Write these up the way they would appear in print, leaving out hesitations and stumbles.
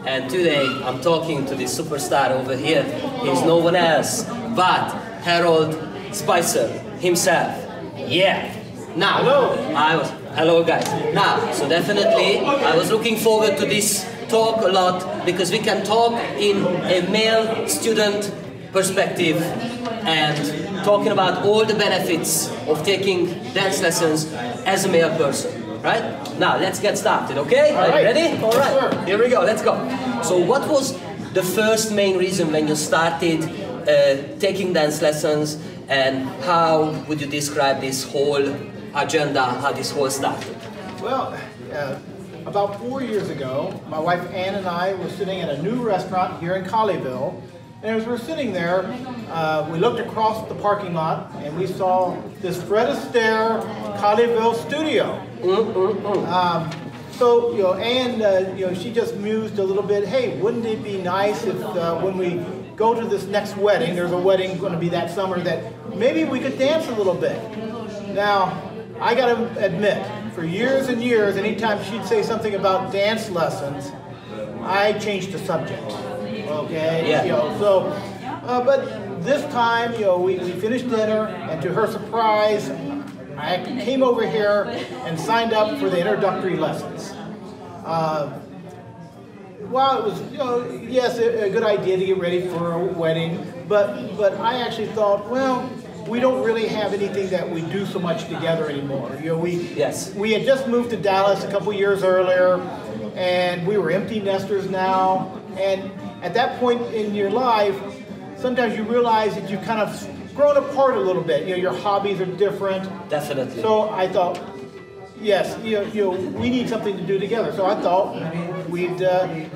And today I'm talking to this superstar over here. He's no one else but Harold Spicer himself. Yeah. Now, hello guys. Now, so definitely I was looking forward to this talk a lot because we can talk in a male student perspective and talking about all the benefits of taking dance lessons as a male person, right? Now let's get started, okay? Are you ready? All right, here we go, let's go. So what was the first main reason when you started taking dance lessons, and how would you describe this whole agenda, how this whole started? Well, about 4 years ago, my wife Ann and I were sitting at a new restaurant here in Colleyville, and as we were sitting there, we looked across the parking lot and we saw this Fred Astaire Colleyville studio. So, Ann, she just mused a little bit, hey, wouldn't it be nice if when we go to this next wedding, there's a wedding going to be that summer, that maybe we could dance a little bit. Now, I got to admit, for years and years, anytime she'd say something about dance lessons, I changed the subject. Okay? Yeah. But this time, we finished dinner, and to her surprise, I came over here and signed up for the introductory lessons. Well, it was, yes, a good idea to get ready for a wedding, but I actually thought, well, we don't really have anything that we do so much together anymore. We had just moved to Dallas a couple years earlier, and we were empty nesters now. And at that point in your life, sometimes you realize that you've kind of grown apart a little bit. Your hobbies are different. Definitely. So I thought, yes, we need something to do together. So I thought we'd,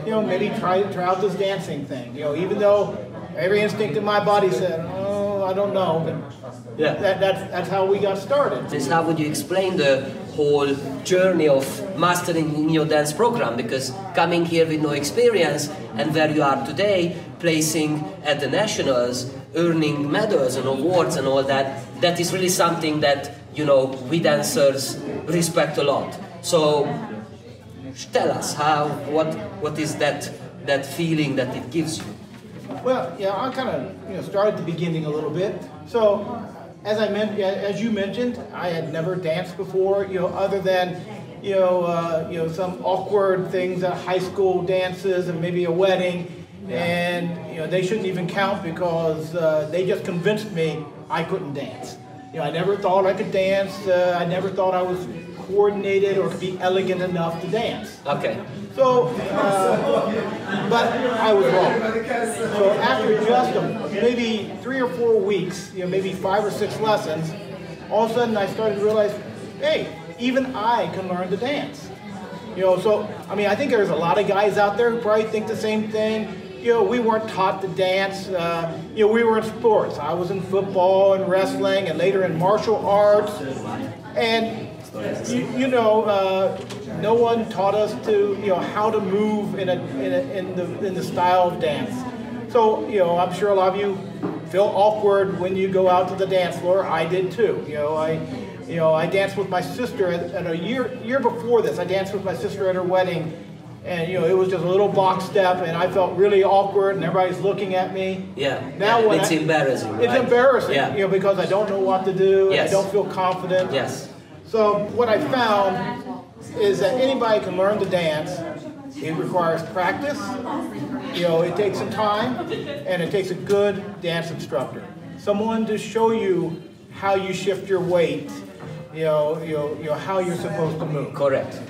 maybe try out this dancing thing. Even though every instinct in my body said, oh, I don't know. But yeah. That's how we got started. How would you explain the whole journey of mastering in your dance program? Because coming here with no experience and where you are today, placing at the nationals, earning medals and awards and all that, that is really something that, we dancers respect a lot. So tell us what is that feeling that it gives you? Well, yeah, I kind of start at the beginning a little bit. So as you mentioned, I had never danced before, other than some awkward things at high school dances and maybe a wedding. And they shouldn't even count because they just convinced me I couldn't dance. I never thought I could dance. I never thought I was coordinated or could be elegant enough to dance. Okay. So, but I was wrong. So after just maybe 3 or 4 weeks, maybe 5 or 6 lessons, all of a sudden I started to realize, hey, even I can learn to dance. So, I think there's a lot of guys out there who probably think the same thing. We weren't taught to dance. We were in sports. I was in football and wrestling and later in martial arts. And, no one taught us to, how to move in the style of dance. So, I'm sure a lot of you feel awkward when you go out to the dance floor. I did too. I danced with my sister at a year before this. I danced with my sister at her wedding, and it was just a little box step, and I felt really awkward, and everybody's looking at me. Yeah. Now it's embarrassing. Right? It's embarrassing. Yeah. Because I don't know what to do. Yes. I don't feel confident. Yes. So what I found is that anybody can learn to dance. It requires practice. It takes some time, and it takes a good dance instructor, someone to show you how you shift your weight. How you're supposed to move. Correct.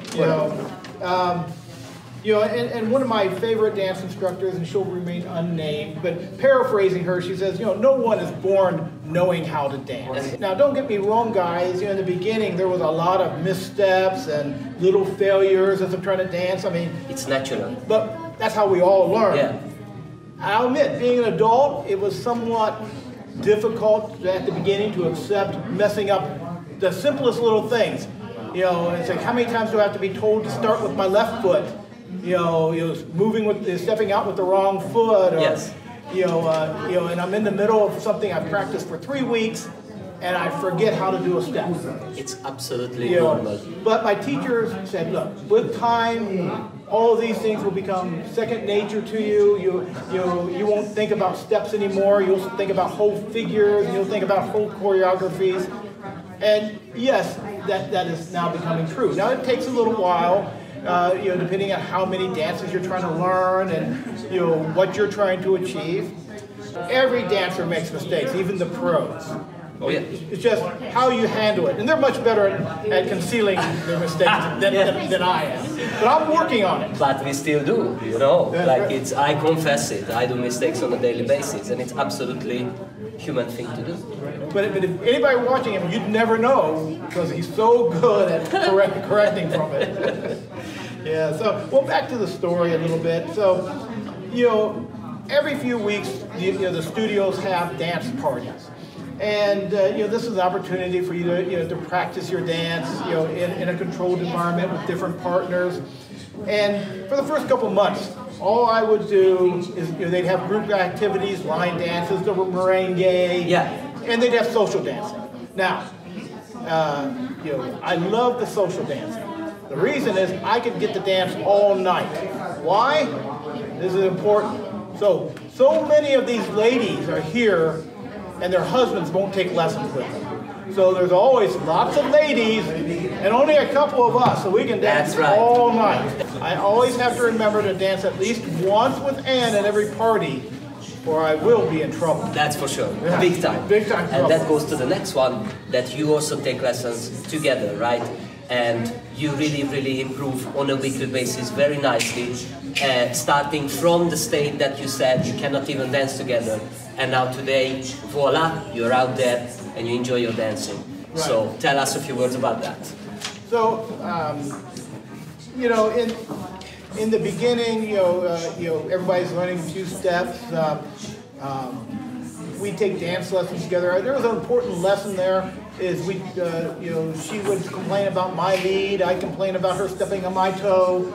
And one of my favorite dance instructors, and she'll remain unnamed, but paraphrasing her, she says, no one is born knowing how to dance. Now, don't get me wrong, guys. In the beginning, there was a lot of missteps and little failures as I'm trying to dance. It's natural. But that's how we all learn. Yeah. I'll admit, being an adult, it was somewhat difficult at the beginning to accept messing up the simplest little things. It's like, how many times do I have to be told to start with my left foot? Stepping out with the wrong foot, or, yes. And I'm in the middle of something I've practiced for 3 weeks, and I forget how to do a step. It's absolutely normal. But my teachers said, look, with time, all of these things will become second nature to you. You won't think about steps anymore. You'll think about whole figures. You'll think about whole choreographies. And yes, that is now becoming true. Now it takes a little while, depending on how many dances you're trying to learn and what you're trying to achieve. Every dancer makes mistakes, even the pros. Oh yeah. It's just how you handle it. And they're much better at concealing their mistakes than I am. But I'm working on it. But we still do, I confess it. I do mistakes on a daily basis, and it's absolutely human thing to do. But if anybody watching him, you'd never know because he's so good at correcting from it. Yeah, so, well, back to the story a little bit. So, every few weeks, the studios have dance parties. And this is an opportunity for you to practice your dance in a controlled environment with different partners. And for the first couple months, all I would do is they'd have group activities, line dances, the merengue, and they'd have social dancing. Now, I love the social dancing. The reason is I could get to dance all night. Why? This is important. So many of these ladies are here and their husbands won't take lessons with them. So there's always lots of ladies and only a couple of us, so we can dance all night. I always have to remember to dance at least once with Ann at every party, or I will be in trouble. That's for sure. Yeah. Big time. Big time trouble. And that goes to the next one, that you also take lessons together, right? And you really, really improve on a weekly basis very nicely, starting from the state that you said you cannot even dance together. And now today, voila, you're out there and you enjoy your dancing. Right. So tell us a few words about that. So, in the beginning, everybody's learning a few steps. We take dance lessons together. There was an important lesson there. Is she would complain about my lead. I complain about her stepping on my toe.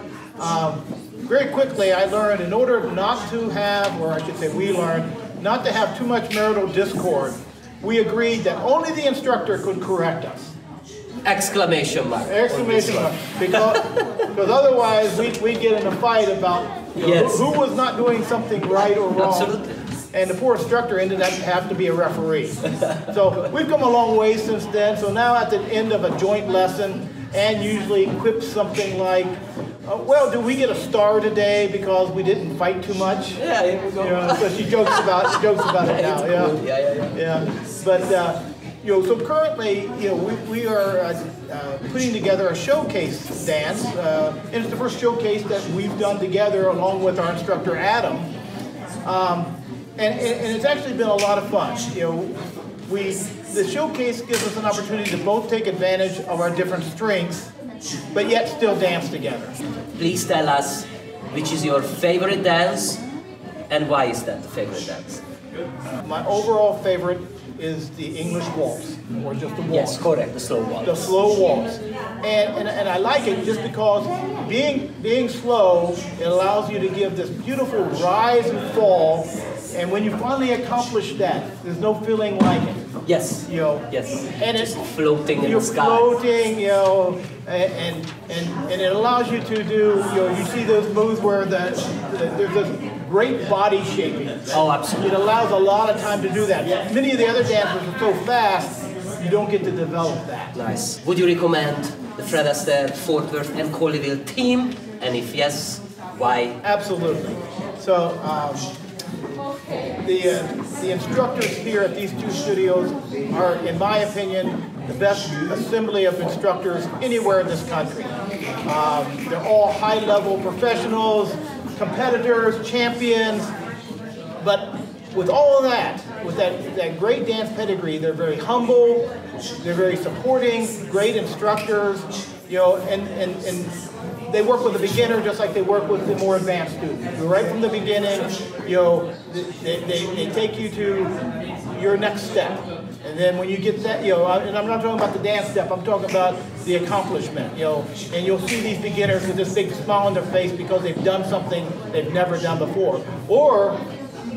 Very quickly, I learned in order not to have, or I should say, we learned not to have too much marital discord. We agreed that only the instructor could correct us. Exclamation mark. Exclamation mark. Because otherwise we'd get in a fight about who was not doing something right or wrong. Absolutely. And the poor instructor ended up having to be a referee. So we've come a long way since then. So now at the end of a joint lesson, Ann usually quips something like, well, do we get a star today because we didn't fight too much? Yeah, here we go. So she jokes about it now. Yeah. But so currently, we are putting together a showcase dance, and it's the first showcase that we've done together along with our instructor Adam. And it's actually been a lot of fun. The showcase gives us an opportunity to both take advantage of our different strengths, but yet still dance together. Please tell us which is your favorite dance and why is that the favorite dance? My overall favorite is the English waltz, or just the waltz. Yes, correct, the slow waltz. The slow waltz. And I like it just because being slow, it allows you to give this beautiful rise and fall. And when you finally accomplish that, there's no feeling like it. Yes. Yes. And just floating in the sky. You're floating, and it allows you to do, you see those moves where there's this great body shaping. Oh, absolutely. It allows a lot of time to do that. Many of the other dancers are so fast, you don't get to develop that. Nice. Would you recommend the Fred Astaire, Fort Worth, and Colleyville team? And if yes, why? Absolutely. So, the instructors here at these two studios are, in my opinion, the best assembly of instructors anywhere in this country. They're all high-level professionals, competitors, champions, but with all of that, with that great dance pedigree, they're very humble, they're very supporting, great instructors, and they work with the beginner just like they work with the more advanced students. Right from the beginning, they take you to your next step. And then when you get that, and I'm not talking about the dance step, I'm talking about the accomplishment, and you'll see these beginners with this big smile on their face because they've done something they've never done before. Or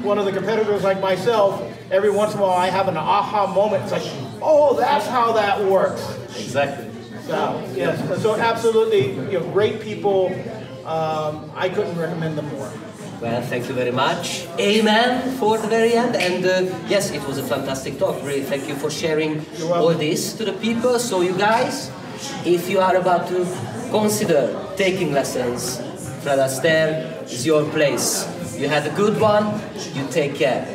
one of the competitors like myself, every once in a while I have an aha moment. It's like, oh, that's how that works. Exactly. So, yes, so absolutely, great people. I couldn't recommend them more. Well, thank you very much. Amen for the very end. And yes, it was a fantastic talk. Really, thank you for sharing all this to the people. So you guys, if you are about to consider taking lessons, Fred Astaire is your place. You had a good one, you take care.